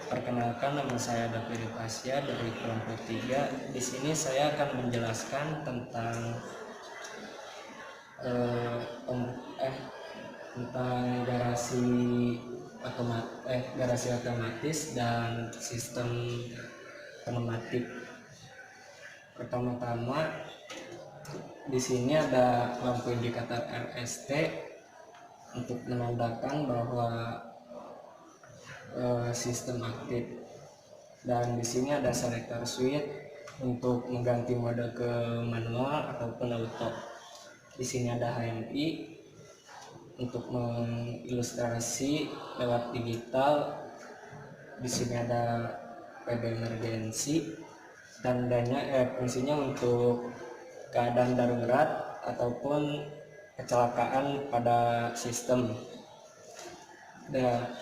Perkenalkan, nama saya David Pasya dari kelompok 3. Di sini saya akan menjelaskan tentang garasi otomatis dan sistem pneumatik. Pertama-tama, di sini ada lampu indikator RST untuk menandakan bahwa sistem aktif, dan di sini ada selector switch untuk mengganti mode ke manual ataupun auto. Di sini ada HMI untuk mengilustrasi lewat digital. Di sini ada PD emergensi, tandanya fungsinya untuk keadaan darurat ataupun kecelakaan pada sistem. Dan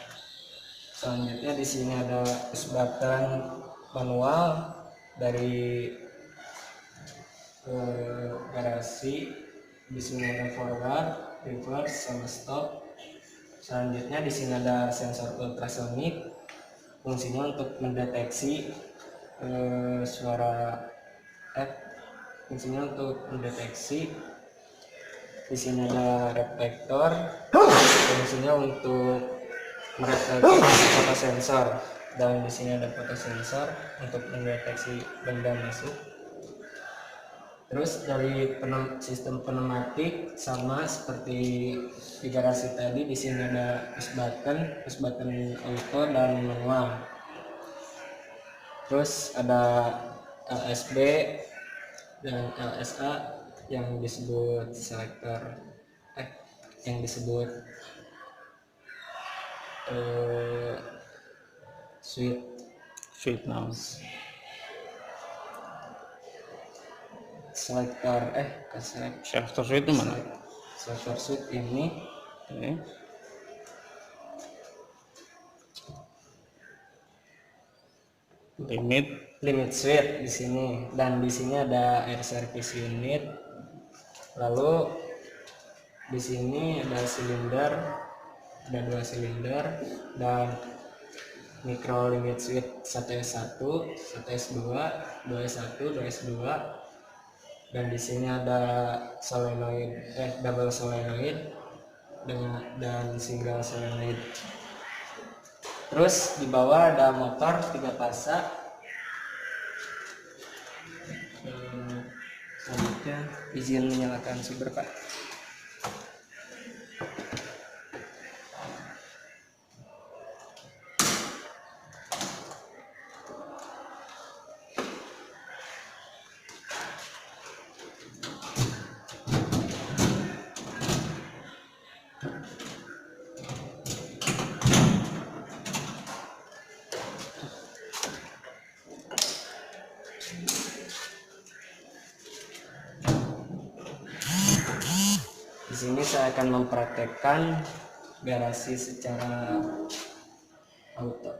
selanjutnya di sini ada push button manual dari garasi. Di sini ada forward, reverse, sama stop. Selanjutnya di sini ada sensor ultrasonik, fungsinya untuk mendeteksi suara fungsinya untuk mendeteksi. Di sini ada reflektor, fungsinya untuk merefleksi fotosensor, dan di sini ada fotosensor untuk mendeteksi benda masuk. Terus dari sistem pneumatik sama seperti di garasi tadi, di sini ada push button auto dan manual. Terus ada LSB dan LSA yang disebut selector, yang disebut switch mouse. Selector switch itu mana? Selector switch ini limit switch di sini, dan di sini ada air service unit. Lalu di sini ada silinder, ada 2 silinder, dan micro limit switch 1S1, 1S2, 2S1, 2S2, dan di sini ada solenoid, double solenoid dan single solenoid. Terus di bawah ada motor 3 fasa. Selanjutnya izin menyalakan sumber, Pak. Di sini saya akan mempraktekkan garasi secara auto.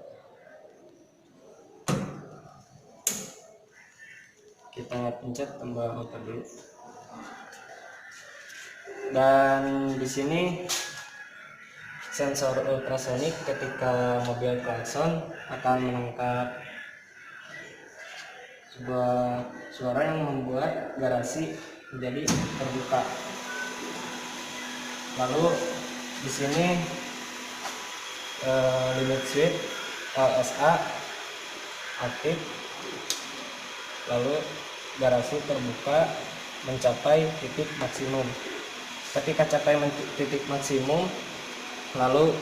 Kita pencet tombol auto dulu. Dan di sini sensor ultrasonik ketika mobil klakson akan menangkap sebuah suara yang membuat garasi menjadi terbuka. Lalu di sini limit switch LSA aktif, lalu garasi terbuka mencapai titik maksimum. Ketika capai titik maksimum, lalu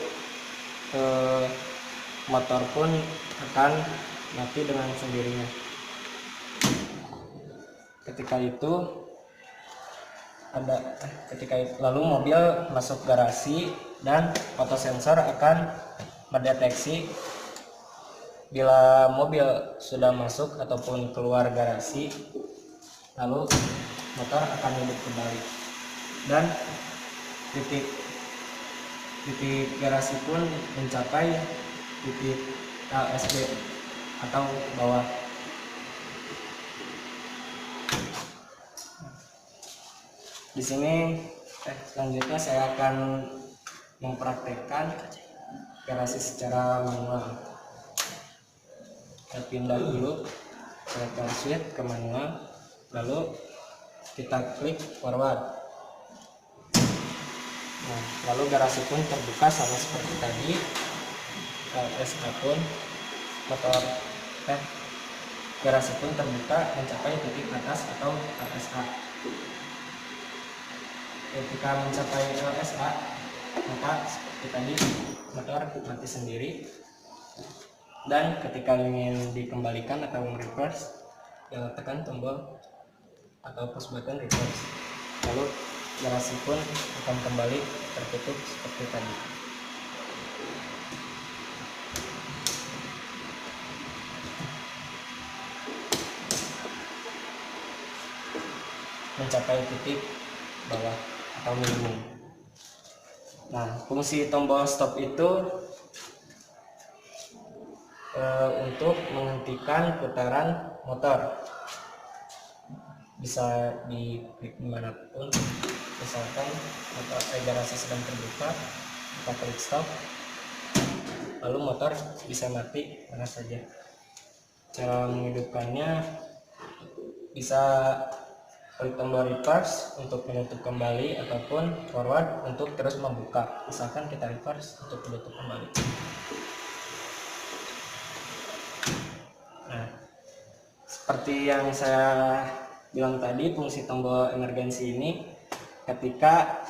motor pun akan mati dengan sendirinya. Lalu mobil masuk garasi dan fotosensor akan mendeteksi bila mobil sudah masuk ataupun keluar garasi, lalu motor akan hidup kembali, dan titik garasi pun mencapai titik LSB atau bawah. Di sini selanjutnya saya akan mempraktekkan garasi secara manual. kita pindah dulu ke switch ke manual, lalu kita klik forward. Nah, lalu garasi pun terbuka sama seperti tadi. LSK pun motor garasi pun terbuka mencapai titik atas atau LSA. Ketika mencapai LSA, maka seperti tadi motor mati sendiri. Dan ketika ingin dikembalikan atau reverse, tekan tombol atau push button reverse. Lalu garasi pun akan kembali tertutup seperti tadi. Mencapai titik bawah atau minimum. Nah, fungsi tombol stop itu untuk menghentikan putaran motor. Bisa diklik dimanapun, misalkan motor garasi sedang terbuka, kita klik stop, lalu motor bisa mati mana saja. Cara menghidupkannya bisa klik tombol reverse untuk menutup kembali ataupun forward untuk terus membuka. Misalkan kita reverse untuk menutup kembali. Nah, seperti yang saya bilang tadi, fungsi tombol emergensi ini ketika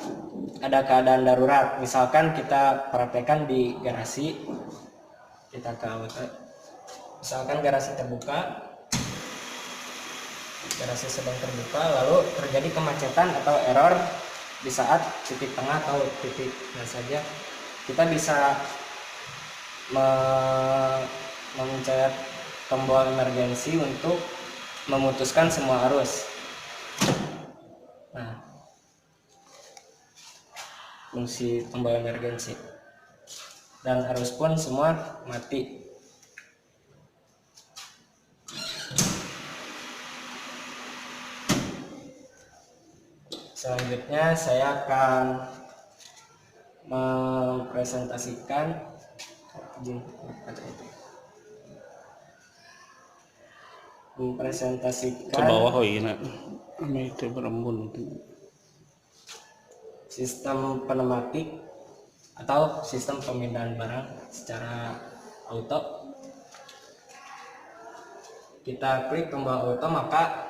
ada keadaan darurat, misalkan kita praktekkan di garasi, kita ke misalkan garasi terbuka, garasi sedang terbuka, lalu terjadi kemacetan atau error di saat titik tengah atau titik mana saja, kita bisa memencet tombol emergensi untuk memutuskan semua arus. Nah, fungsi tombol emergensi, dan arus pun semua mati. Selanjutnya saya akan mempresentasikan Ke bawah ini itu berembun. Sistem pneumatik atau sistem pemindahan barang secara auto. Kita klik tombol auto, maka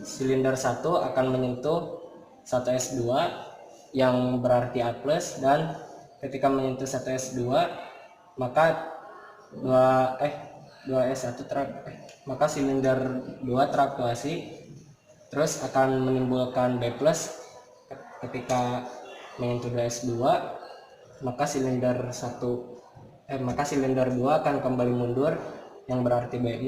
silinder 1 akan menyentuh 1S2 yang berarti A+, dan ketika menyentuh 1S2 maka 2S1 maka silinder 2 teraktuasi, terus akan menimbulkan B+. Ketika menyentuh 2S2 maka silinder 2 akan kembali mundur yang berarti B-.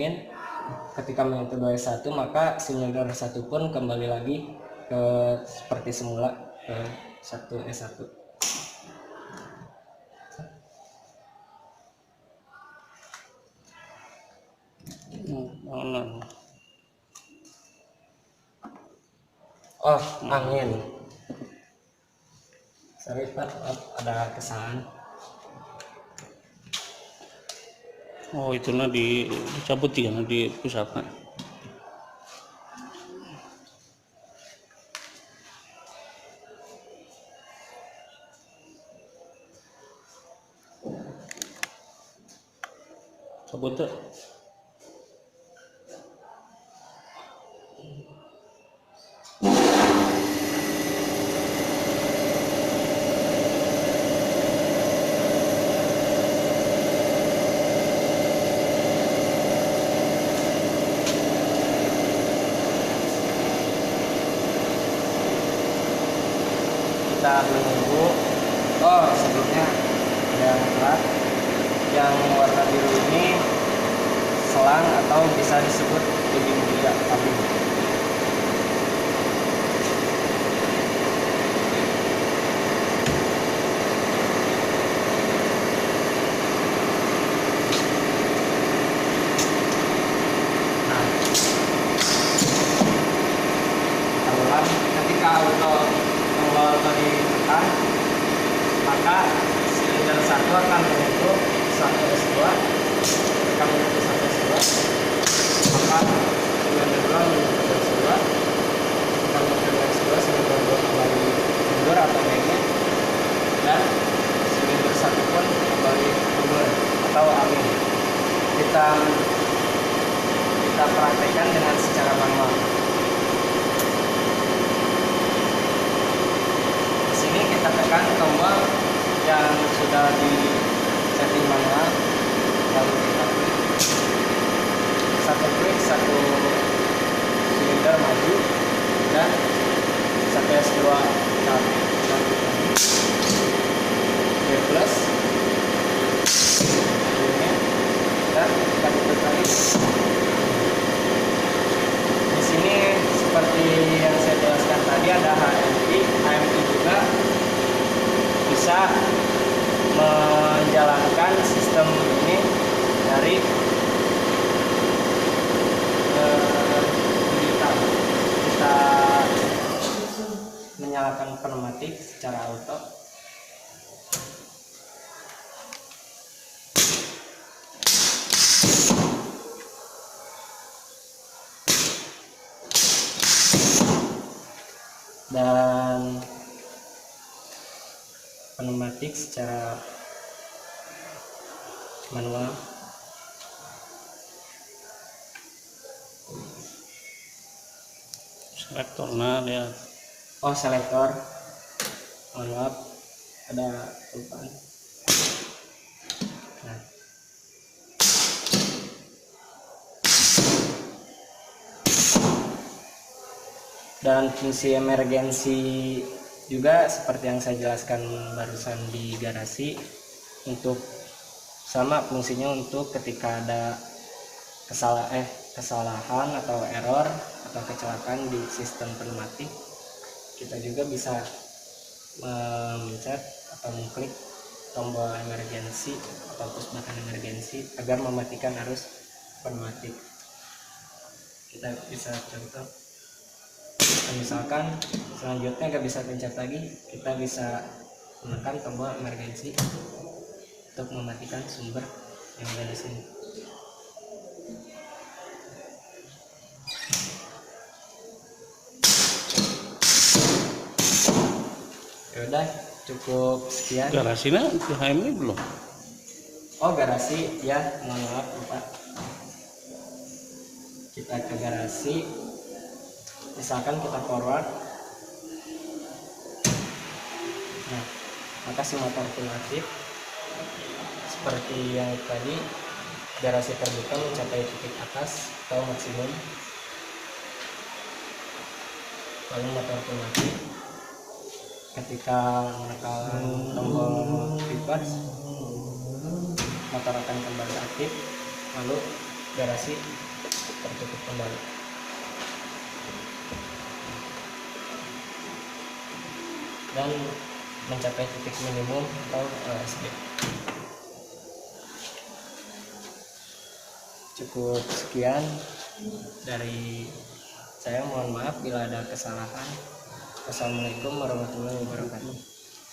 Ketika menyentuh 2S1 maka silinder 1 pun kembali lagi ke seperti semula, ke 1S1. Oh, angin. Sorry Pak, ada kesalahan. Oh, itulah dicabut ya, dipusatkan. Cabut tuh. Kita menunggu. Oh, sebelumnya ada yang telat. Yang warna biru ini selang atau bisa disebut turbin mulia tabung. Nah, kita ulang. Ketika tombol auto ditekan, maka silinder 1 akan menyentuh sampai S2, ketika mengikuti sampai S2, maka dengan berulang mengikuti S2, ketika mengikuti S2 silinder 2 kembali mundur atau magnet, dan silinder 1 pun kembali mundur atau amin. Kita praktekkan dengan secara manual. Di sini kita tekan tombol yang sudah di setting manual, lalu kita klik satu silinder maju dan satu S2 satu B plus dan kita tutup lagi. Di sini seperti yang saya jelaskan tadi ada HMI juga bisa menjalankan sistem ini dari digital. Kita menyalakan pneumatik secara auto. Dan pneumatik secara manual. Selektor, nah lihat. Oh, selektor. Mohon maaf, ada kelupaan. Nah. Dan fungsi emergensi juga seperti yang saya jelaskan barusan di garasi, untuk sama fungsinya untuk ketika ada kesalahan atau error atau kecelakaan di sistem pneumatik, kita juga bisa memencet atau mengklik tombol emergensi atau push button emergensi agar mematikan arus pneumatik. Kita bisa contoh, misalkan selanjutnya nggak bisa pencet lagi, kita bisa menekan tombol emergensi untuk mematikan sumber yang ada di sini. Ya udah, cukup sekian. Garasinya ke HMI belum? Oh, garasi ya, mohon maaf lupa. Kita ke garasi, misalkan kita forward. Nah, maka si motor pun aktif. Seperti yang tadi, garasi terbuka mencapai titik atas atau maksimum, lalu motor pun mati. Ketika menekan tombol reverse, motor akan kembali aktif, lalu garasi tertutup kembali. Dan mencapai titik minimum atau LSD. Cukup sekian dari saya, mohon maaf bila ada kesalahan. Assalamualaikum warahmatullahi wabarakatuh.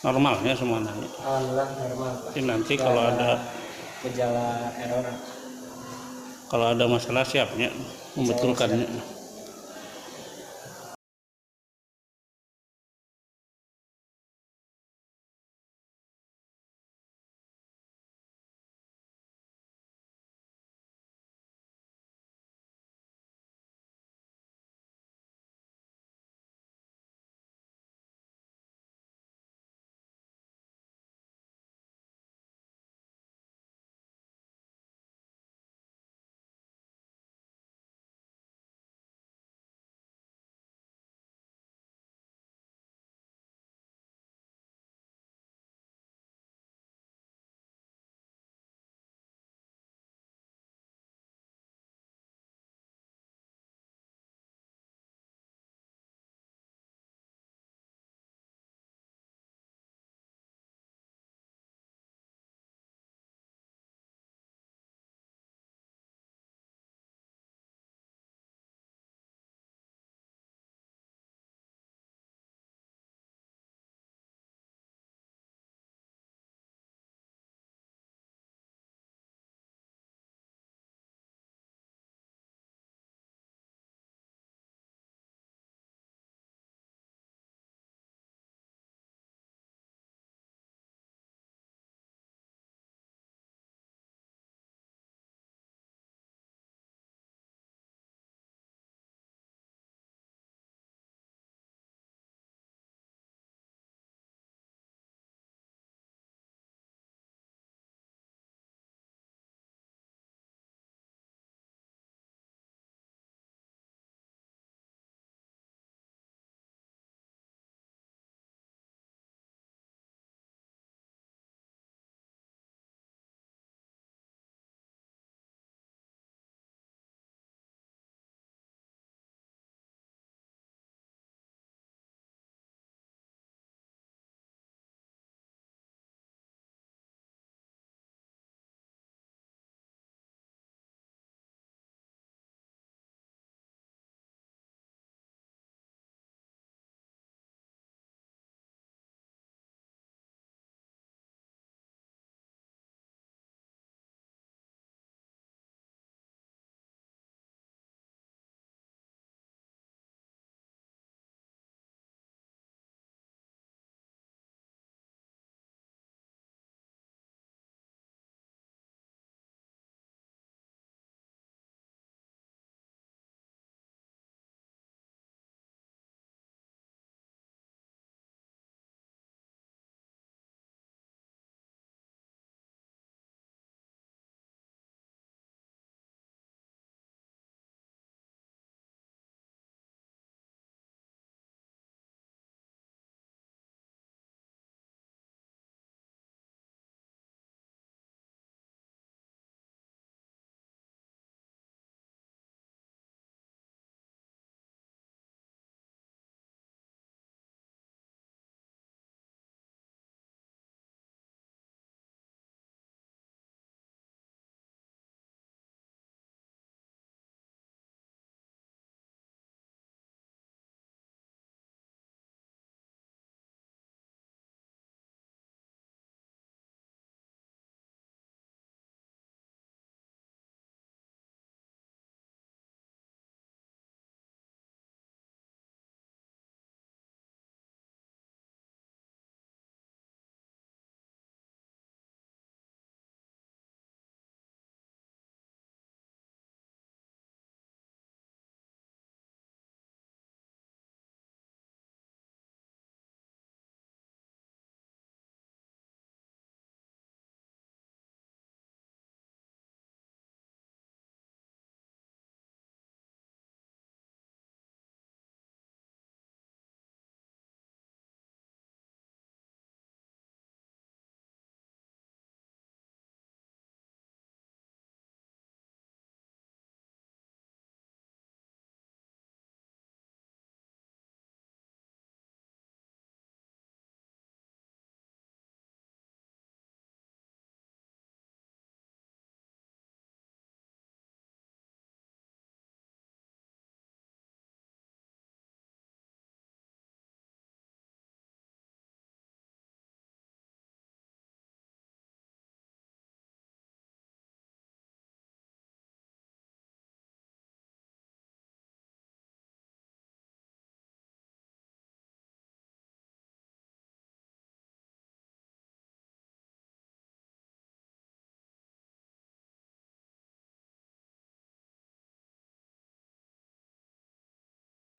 Normalnya semuanya. Alhamdulillah normal, Pak. Jadi nanti Nggak kalau ada gejala error, masalah siapnya membetulkannya.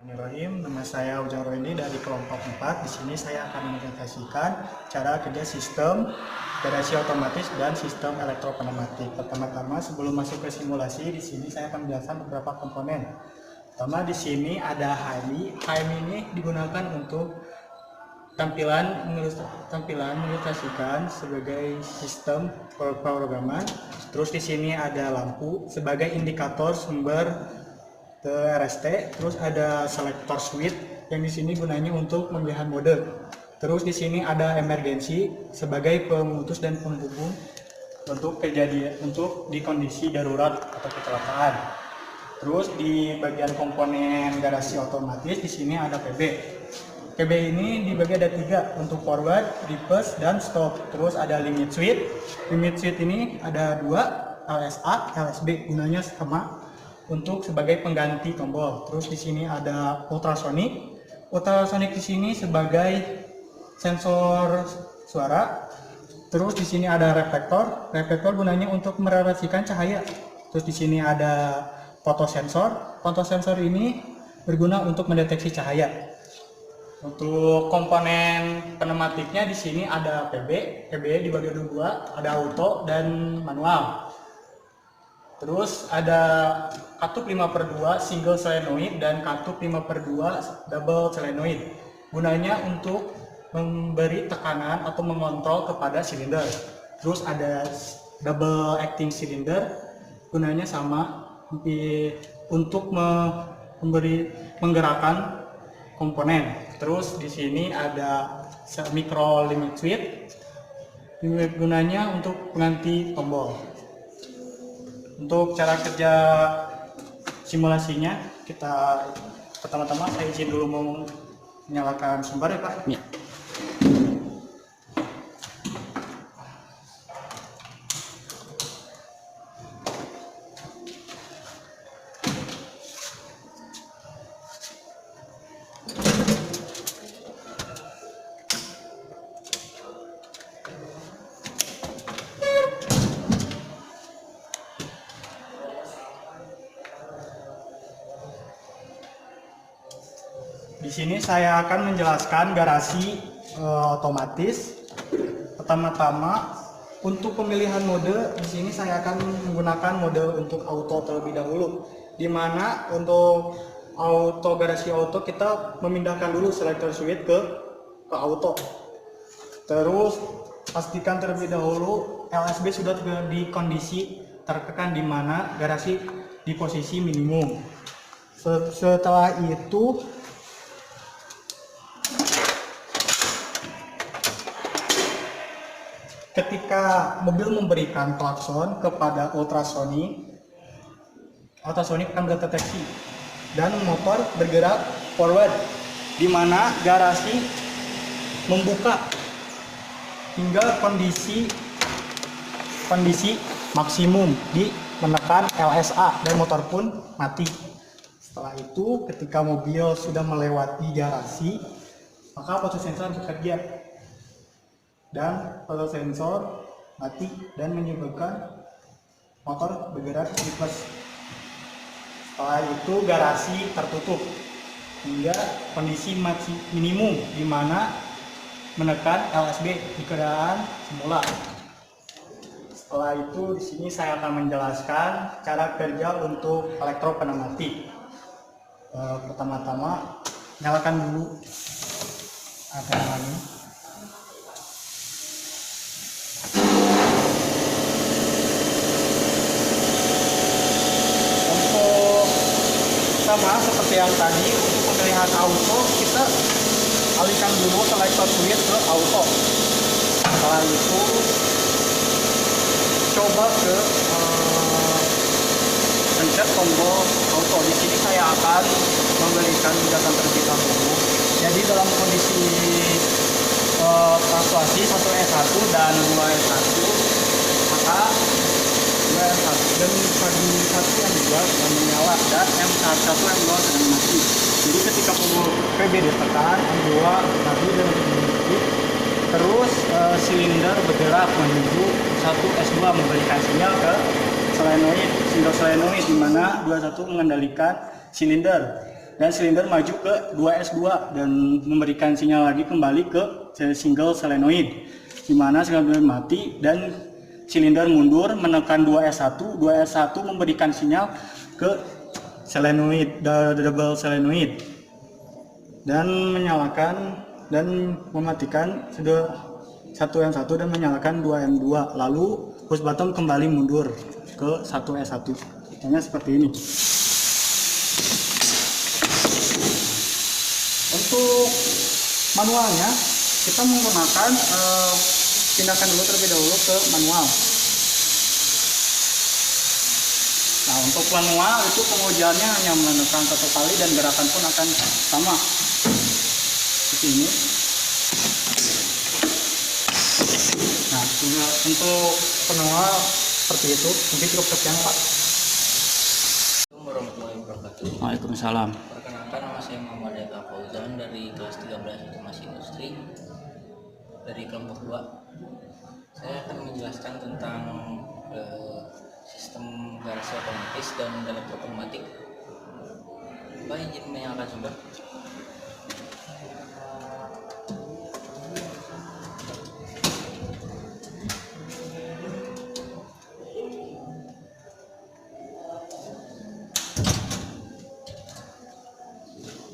Bismillahirrahmanirrahim. Nama saya Ujang Roindi dari kelompok 4. Di sini saya akan menjelaskan cara kerja sistem garasi otomatis dan sistem elektropneumatik. Pertama-tama sebelum masuk ke simulasi, di sini saya akan menjelaskan beberapa komponen. Pertama di sini ada HMI. HMI ini digunakan untuk tampilan mengilustrasikan sebagai sistem pemrograman. Terus di sini ada lampu sebagai indikator sumber RST. Terus ada selector switch yang di sini gunanya untuk memilihan mode. Terus di sini ada emergency sebagai pemutus dan penghubung untuk di kondisi darurat atau kecelakaan. Terus di bagian komponen garasi otomatis di sini ada PB. PB ini dibagi ada 3 untuk forward, reverse, dan stop. Terus ada limit switch. Limit switch ini ada 2, LSA, LSB, gunanya sama untuk sebagai pengganti tombol. Terus di sini ada ultrasonic. Ultrasonic di sini sebagai sensor suara. Terus di sini ada reflektor. Reflektor gunanya untuk merefleksikan cahaya. Terus di sini ada fotosensor. Fotosensor ini berguna untuk mendeteksi cahaya. Untuk komponen pneumatiknya di sini ada PB. PB dibagi dua, ada auto dan manual. Terus ada katup 5/2 single solenoid dan katup 5/2 double solenoid. Gunanya untuk memberi tekanan atau mengontrol kepada silinder. Terus ada double acting cylinder, gunanya sama untuk menggerakkan komponen. Terus di sini ada micro limit switch, gunanya untuk pengganti tombol. Untuk cara kerja simulasinya, kita pertama-tama saya izin dulu menyalakan sumber ya Pak. Ya. Di sini saya akan menjelaskan garasi otomatis. Pertama-tama untuk pemilihan mode, di sini saya akan menggunakan mode untuk auto terlebih dahulu. Di mana untuk garasi auto kita memindahkan dulu selector switch ke auto. Terus pastikan terlebih dahulu LSB sudah di kondisi tertekan, di mana garasi di posisi minimum. Setelah itu ketika mobil memberikan klakson kepada ultrasonic akan berdeteksi dan motor bergerak forward, di mana garasi membuka hingga kondisi maksimum di menekan LSA dan motor pun mati. Setelah itu ketika mobil sudah melewati garasi, maka fotosensor bekerja dan fotosensor mati dan menyebabkan motor bergerak reverse. Setelah itu garasi tertutup hingga kondisi minimum, di mana menekan LSB di keadaan semula. Setelah itu di sini saya akan menjelaskan cara kerja untuk elektropneumatik. Pertama-tama nyalakan dulu ini. Sama seperti yang tadi, untuk pemilihan auto kita alihkan dulu selector switch ke auto. Setelah itu coba ke pencet tombol auto. Di sini saya akan memberikan pijakan terlebih dahulu. Jadi dalam kondisi transfusi 1S1 dan 2S1, maka 2S1 dan satu yang juga yang menyala dan M1 M2 sedang mati. Jadi ketika PB ditekan, M2 mati dan mati, terus silinder bergerak menuju 1S2 memberikan sinyal ke solenoid, single solenoid, di mana 21 mengendalikan silinder. dan silinder maju ke 2S2 dan memberikan sinyal lagi kembali ke single solenoid, di mana silinder mati dan silinder mundur menekan 2S1. 2S1 memberikan sinyal ke solenoid, double solenoid, dan menyalakan dan mematikan sudah 1M1 dan menyalakan 2M2. Lalu push button kembali mundur ke 1S1. Hanya seperti ini. Untuk manualnya kita menggunakan pindahkan dulu terlebih dahulu ke manual. Nah, untuk manual itu pengujiannya hanya menekan satu kali dan gerakan pun akan sama seperti ini. Nah, untuk manual seperti itu. Mungkin cukup sekian, Pak. Assalamualaikum warahmatullahi wabarakatuh. Waalaikumsalam. Perkenalkan, nama saya Muhammad Eka Fauzan dari kelas 13 Otomasi Industri dari kelompok 2. Saya akan menjelaskan tentang sistem garasi otomatis dan elektromatik. Pak, izin menyalakan sumber.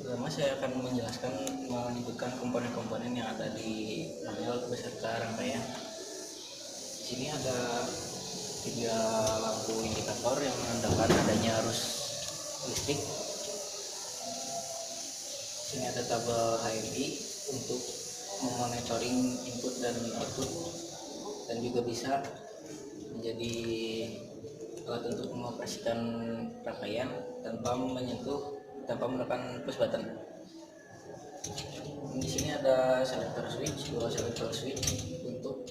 Pertama, saya akan menjelaskan menyebutkan komponen-komponen yang ada di manual beserta rangkaian. Di sini ada 3 lampu indikator yang menandakan adanya arus listrik. Di sini ada tabel HMI untuk memonitoring input dan output, dan juga bisa menjadi alat untuk mengoperasikan rangkaian tanpa menekan push button. Di sini ada selector switch, 2 selector switch untuk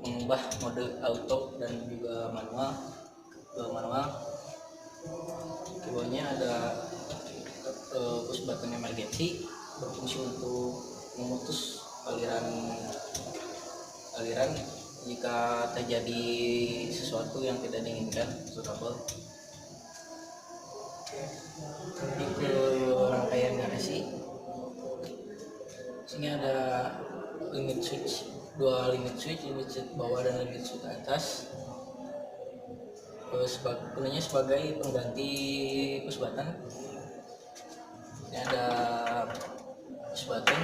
mengubah mode auto dan juga manual. Keduanya ada push button emergency, berfungsi untuk memutus aliran jika terjadi sesuatu yang tidak diinginkan untuk kabel. Di rangkaian garasi sini ada limit switch, 2 limit switch bawah dan limit switch atas, gunanya sebagai pengganti push button. Ini ada push button,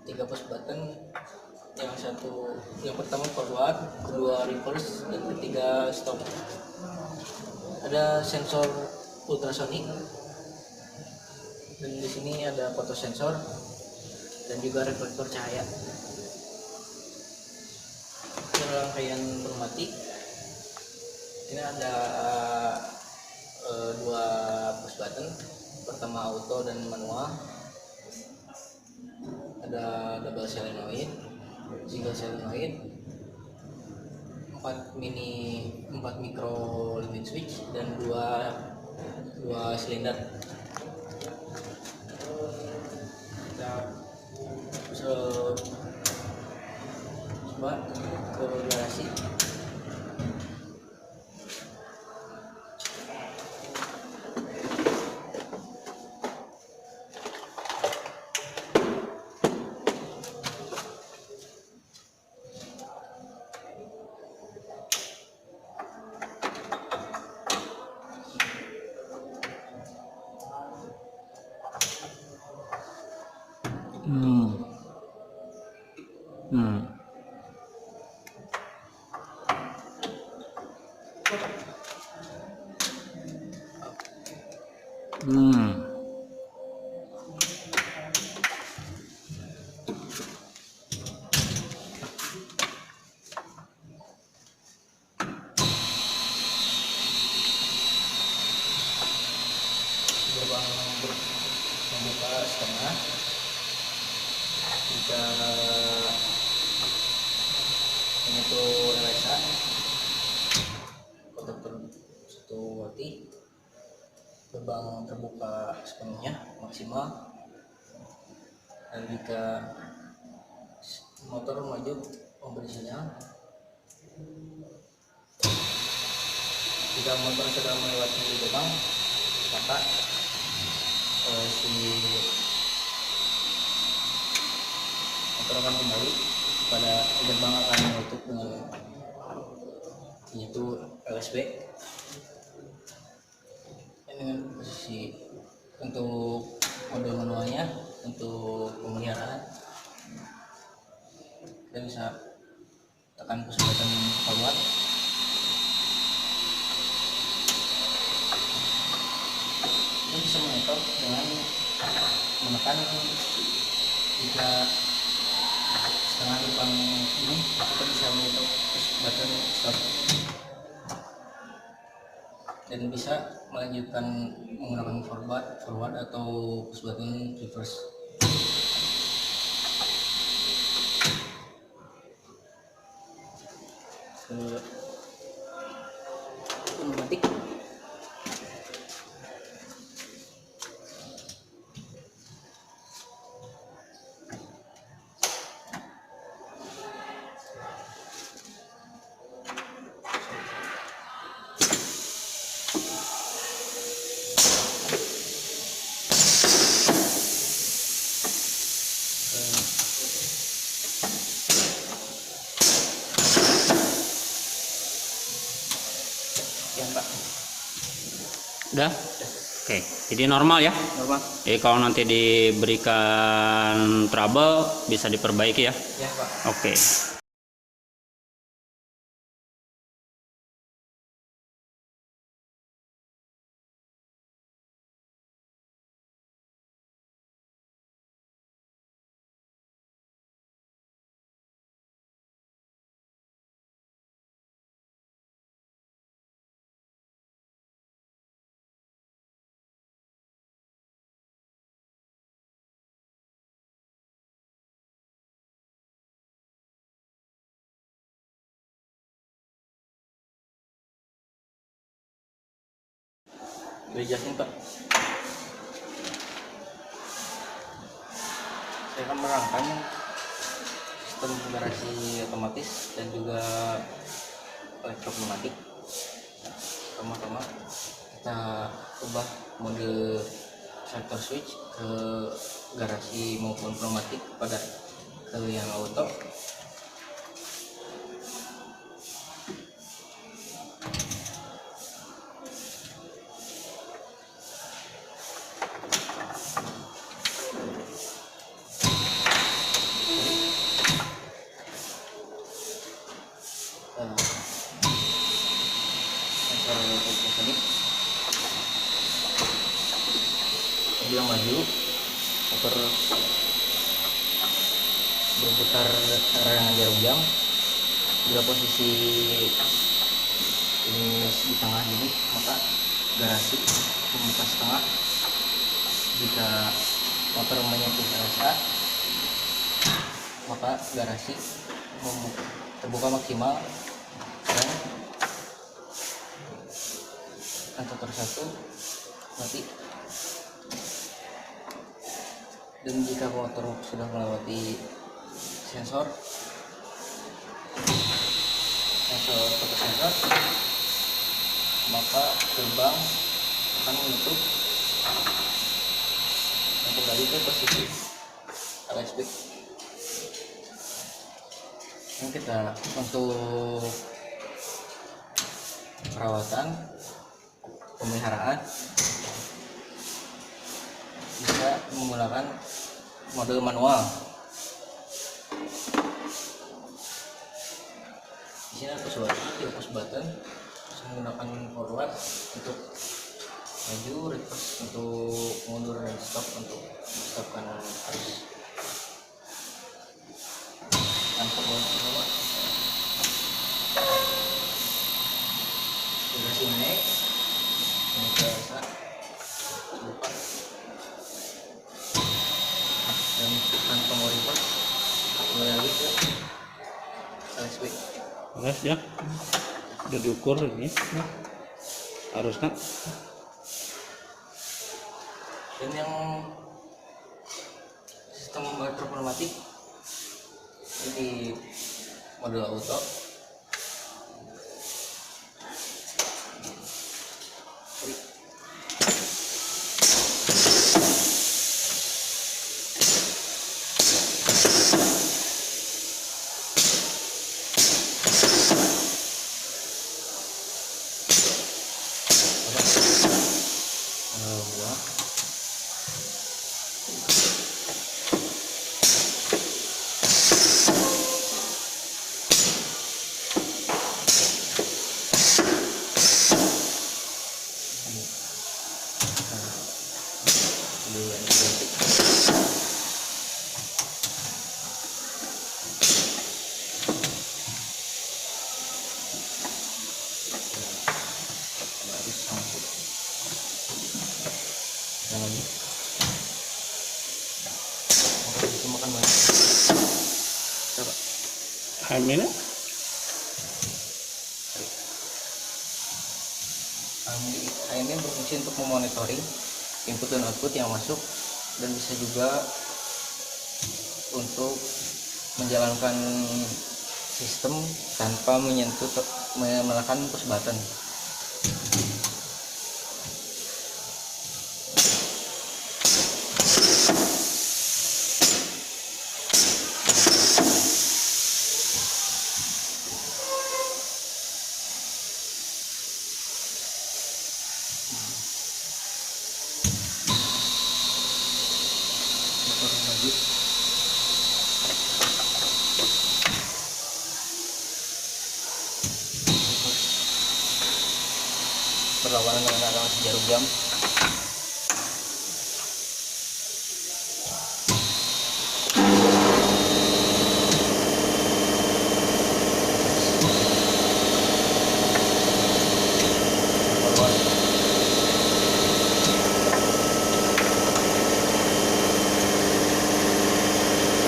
3 push button, yang pertama forward, kedua reverse, dan ketiga stop. Ada sensor ultrasonik, dan di sini ada fotosensor dan juga reflektor cahaya. Rangkaian pneumatik ini ada 2 push button, pertama auto dan manual. Ada double solenoid, single solenoid, 4 micro limit switch, dan 2 silinder. Kita coba ke garasi. Gerbang membuka setengah. Jika menyentuh RSA, kontaktor 1 watt, gerbang terbuka sepenuhnya maksimal. Dan jika motor maju memberi sinyal, Jika motor sudah melewati gerbang, maka si motor akan kembali pada gerbang, akan menutup dengan yaitu LSB. Ini dengan posisi untuk mode manualnya, untuk pemeliharaan kita bisa tekan push button forward. Kita bisa menyetor dengan menekan jika setengah depan ini, kita bisa menyetor push button stop dan bisa melanjutkan menggunakan forward atau push button reverse. Ke pneumatik. Ya Pak, Udah? Oke, jadi normal ya. normal. Jadi kalau nanti diberikan trouble bisa diperbaiki ya. Ya Pak. Oke. Dijelasin Pak. Saya akan menerangkan sistem garasi otomatis dan juga elektropneumatik. Pertama-tama kita ubah mode shutter switch ke garasi maupun pneumatik pada ke yang auto. Sensor ultrasonic yang maju, motor berputar arah dengan jarum jam. Bila posisi ini di tengah ini, maka garasi membuka setengah. Jika motor menyentuh LSA, maka garasi terbuka maksimal dan kantor satu mati. Dan jika motor sudah melewati sensor foto sensor, maka gerbang akan menutup dan kembali ke posisi LSB. Ini kita untuk perawatan pemeliharaan bisa menggunakan mode manual. Di sini push button bisa menggunakan forward untuk maju, reverse untuk mundur, dan stop untuk stopkan arus. Tanpa forward, durasi naik ke saat lupa, dan tanpa mau reverse kembali lagi ke LSB. Beres ya. Udah diukur ini. Harusnya. Dan yang sistem elektropneumatik ini di mode auto. Makan banyak. Coba. Hamilnya ini berfungsi untuk memonitoring input dan output yang masuk, dan bisa juga untuk menjalankan sistem tanpa menekan push button. Motor lagi. Berlawanan dengan arah jarum jam.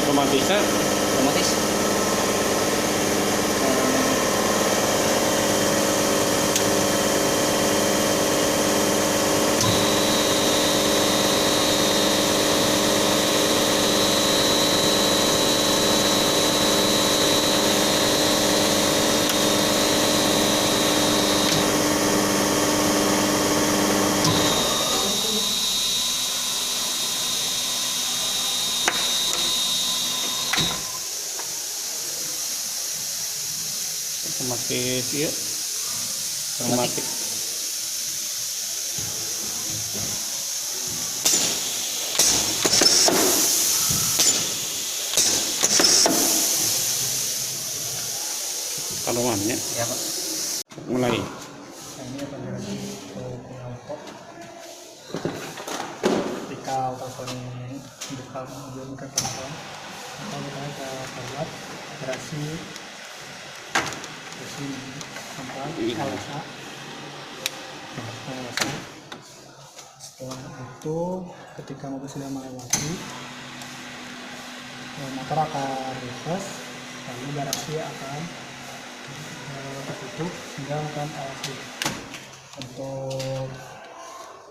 otomatisnya Otomatis. otomatis ya otomatis. Taruhannya Ya Pak. mulai Nah, ini apa lagi untuk knalpot. Ketika telepon ini buka belum ke telepon, atau kita buat garasi sampai LSA. Setelah itu ketika mobil sudah melewati, motor akan reverse, lalu garasi akan tertutup sehingga akan LSD. Untuk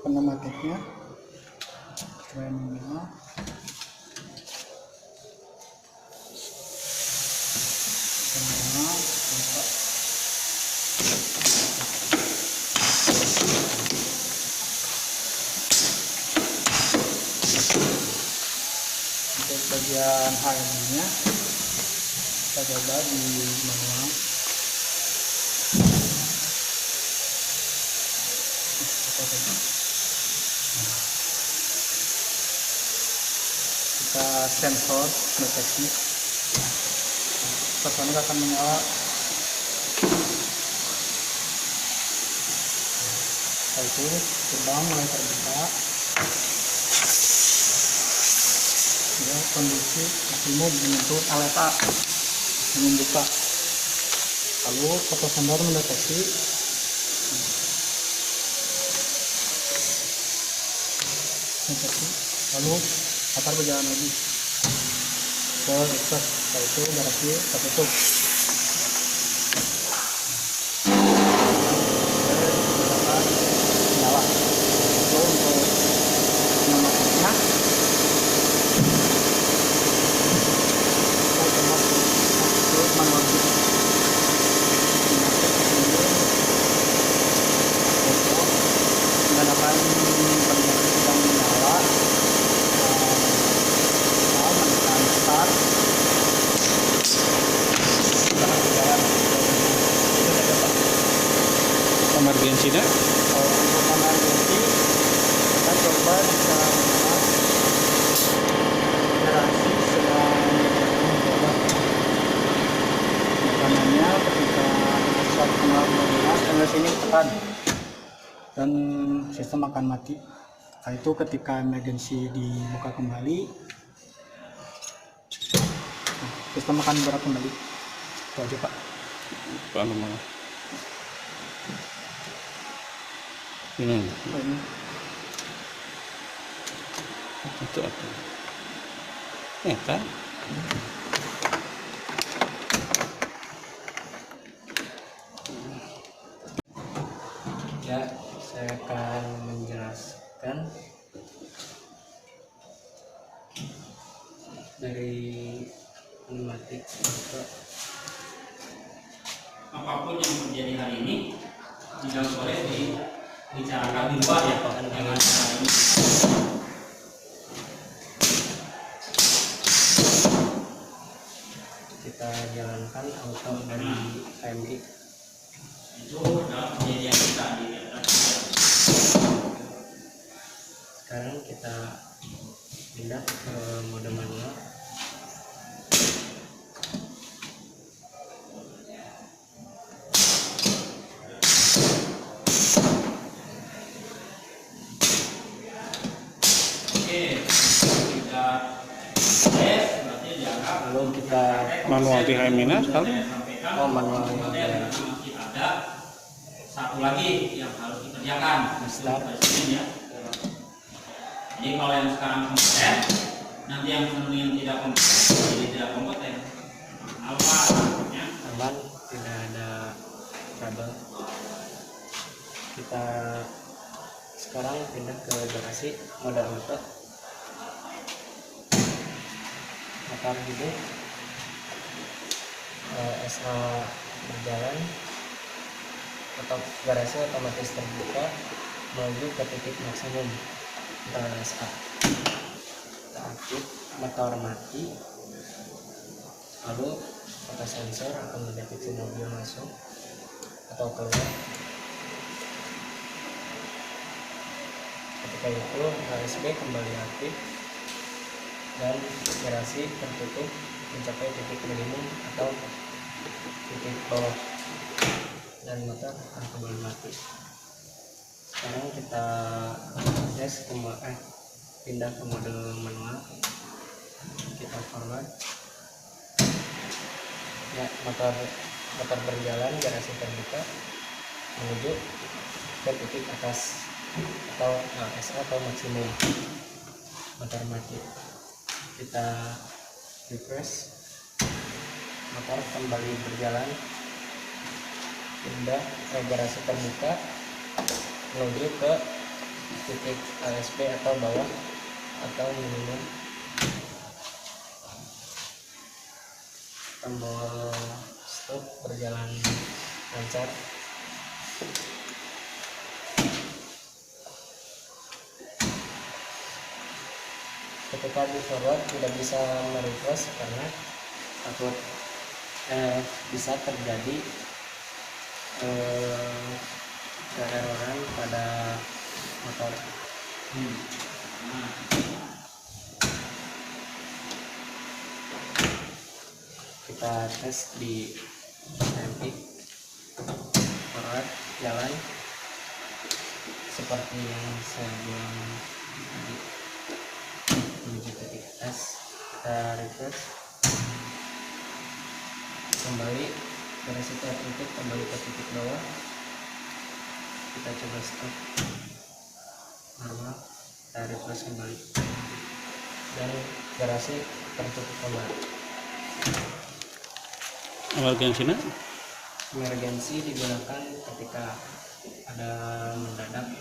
pneumatiknya remnya untuk bagian HM-nya kita coba di manual. Kita sensor deteksi, personil akan menyala. Setelah itu gerbang mulai terbuka, ya, kondisi maksimum menyentuh LSA membuka. Lalu fotosensor mendeteksi lalu motor berjalan lagi ke reverse. Setelah itu garasi tertutup. Nyala. Itu untuk pneumatiknya. Manual menggunakan pneumatik yang menyala, menekan start, kita jalan. Itu saja Pak. emergensinya Untuk emergensi kita coba di cara dan sistem akan mati. Setelah itu ketika emergency dibuka kembali, sistem akan bergerak kembali. Itu aja Pak. Kalau mau ini Ini itu apa? Kan? Ya, saya akan menjelaskan dari pneumatik motor. Apapun yang terjadi hari ini tidak boleh dibicarakan di luar ya Pak. Jangan ini. Kita jalankan auto dari AMI. Itu dalam kejadian kita di Sekarang kita pindah ke mode manual. Oke, tidak berarti dianggap Lalu kita manual di Minus kali. manual kemudian masih ada satu lagi yang harus dikerjakan. Start. Ya. Jadi kalau yang sekarang kompeten, nanti yang tidak kompeten jadi tidak kompeten. Apa artinya? aman, tidak ada trouble. Kita sekarang pindah ke garasi mode auto. Motor hidup, SA berjalan, atau garasi otomatis terbuka menuju ke titik maksimum. SA kita aktif, motor mati, lalu foto sensor akan mendeteksi mobil masuk atau keluar. Ketika itu HSB kembali aktif dan garasi tertutup mencapai titik minimum atau titik bawah dan motor akan kembali mati. Sekarang kita tes pindah ke mode manual. Kita forward. Ya, motor berjalan, garasi terbuka menuju ke titik atas atau SA atau maksimum. Motor mati. Kita refresh, motor kembali berjalan, pindah ke garasi terbuka menuju ke titik ASP atau bawah atau minimum. Tombol stop berjalan lancar. Ketika di forward tidak bisa merequest karena takut bisa terjadi keeroran pada motor. Kita tes di Empik, forward jalan seperti yang saya bilang tadi menuju titik atas. Kita refresh kembali, garasi tertutup kembali ke titik bawah. Kita coba stop normal, kita refresh kembali dan garasi tertutup kembali. Emergensinya Emergensi digunakan ketika ada mendadak,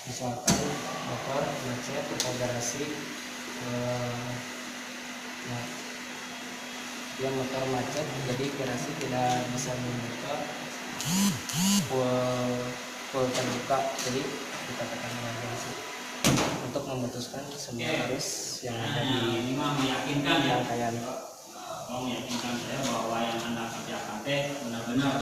misalkan motor macet atau garasi dia motor macet, jadi garasi tidak bisa membuka full terbuka, jadi kita tekan emergensi untuk memutuskan semua arus yang ada di ini mah meyakinkan ya. rangkaian. Meyakinkan saya bahwa yang Anda kerjakan teh benar-benar